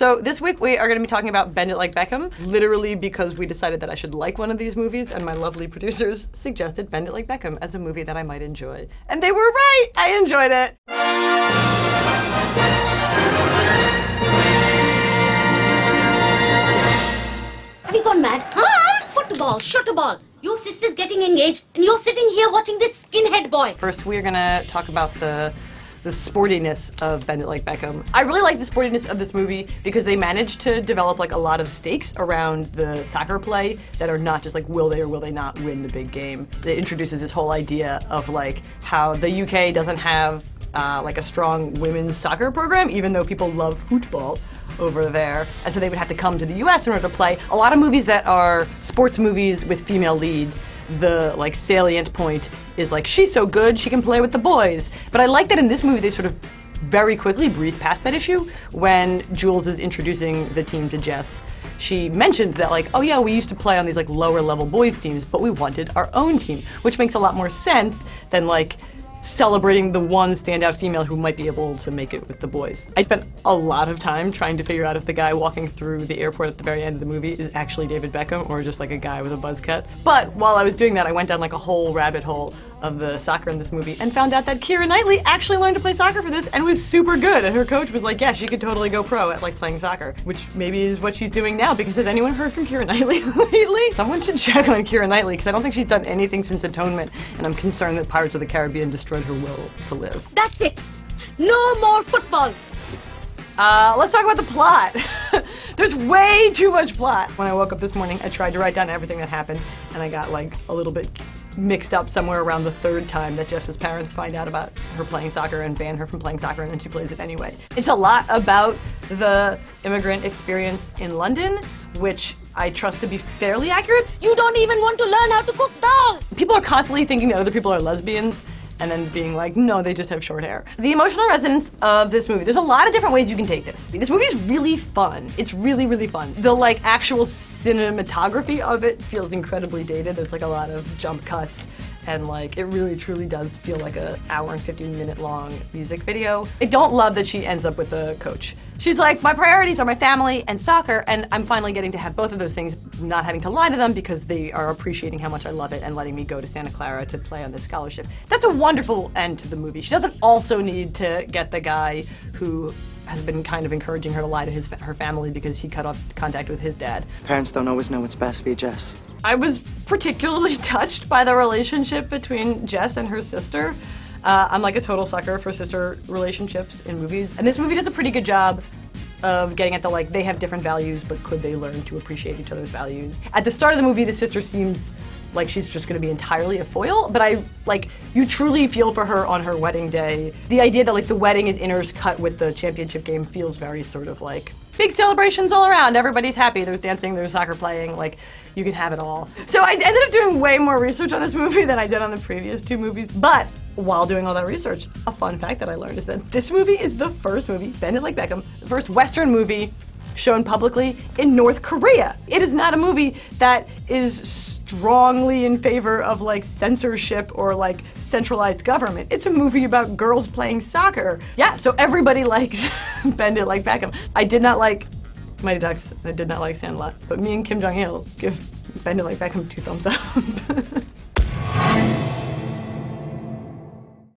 So this week we are going to be talking about Bend It Like Beckham, literally because we decided that I should like one of these movies and my lovely producers suggested Bend It Like Beckham as a movie that I might enjoy. And they were right! I enjoyed it! Have you gone mad? Huh? Football, shutterball. Your sister's getting engaged and you're sitting here watching this skinhead boy. First we are going to talk about the sportiness of Bend It Like Beckham. I really like the sportiness of this movie because they managed to develop like a lot of stakes around the soccer play that are not just like will they or will they not win the big game. It introduces this whole idea of like how the UK doesn't have like a strong women's soccer program, even though people love football over there, and so they would have to come to the US in order to play. A lot of movies that are sports movies with female leads, the like salient point is like, she's so good, she can play with the boys. But I like that in this movie they sort of very quickly breeze past that issue. When Jules is introducing the team to Jess, she mentions that like, oh yeah, we used to play on these like lower level boys teams, but we wanted our own team, which makes a lot more sense than like celebrating the one standout female who might be able to make it with the boys. I spent a lot of time trying to figure out if the guy walking through the airport at the very end of the movie is actually David Beckham or just like a guy with a buzz cut. But while I was doing that, I went down like a whole rabbit hole of the soccer in this movie and found out that Keira Knightley actually learned to play soccer for this and was super good. And her coach was like, yeah, she could totally go pro at like playing soccer, which maybe is what she's doing now, because has anyone heard from Keira Knightley lately? Someone should check on Keira Knightley, because I don't think she's done anything since Atonement, and I'm concerned that Pirates of the Caribbean destroyed her will to live. That's it. No more football. Let's talk about the plot. There's way too much plot. When I woke up this morning, I tried to write down everything that happened, and I got like a little bit mixed up somewhere around the third time that Jess's parents find out about her playing soccer and ban her from playing soccer, and then she plays it anyway. It's a lot about the immigrant experience in London, which I trust to be fairly accurate. You don't even want to learn how to cook dal. People are constantly thinking that other people are lesbians, and then being like, no, they just have short hair. The emotional resonance of this movie, there's a lot of different ways you can take this. This movie is really fun. It's really, really fun. The like actual cinematography of it feels incredibly dated. There's like a lot of jump cuts, and like it really truly does feel like an hour and 15-minute long music video. I don't love that she ends up with the coach. She's like, my priorities are my family and soccer, and I'm finally getting to have both of those things, not having to lie to them because they are appreciating how much I love it and letting me go to Santa Clara to play on this scholarship. That's a wonderful end to the movie. She doesn't also need to get the guy who has been kind of encouraging her to lie to her family because he cut off contact with his dad. Parents don't always know what's best for you, Jess. I was particularly touched by the relationship between Jess and her sister. I'm like a total sucker for sister relationships in movies, and this movie does a pretty good job of getting at the like, they have different values, but could they learn to appreciate each other's values? At the start of the movie, the sister seems like she's just gonna be entirely a foil, but you truly feel for her on her wedding day. The idea that like the wedding is intercut with the championship game feels very sort of like, big celebrations all around, everybody's happy, there's dancing, there's soccer playing, like, you can have it all. So I ended up doing way more research on this movie than I did on the previous two movies, but while doing all that research, a fun fact that I learned is that this movie is the first movie, Bend It Like Beckham, the first Western movie shown publicly in North Korea. It is not a movie that is strongly in favor of like censorship or like centralized government. It's a movie about girls playing soccer. Yeah, so everybody likes Bend It Like Beckham. I did not like Mighty Ducks, I did not like Sandlot, but me and Kim Jong-Il give Bend It Like Beckham 2 thumbs up.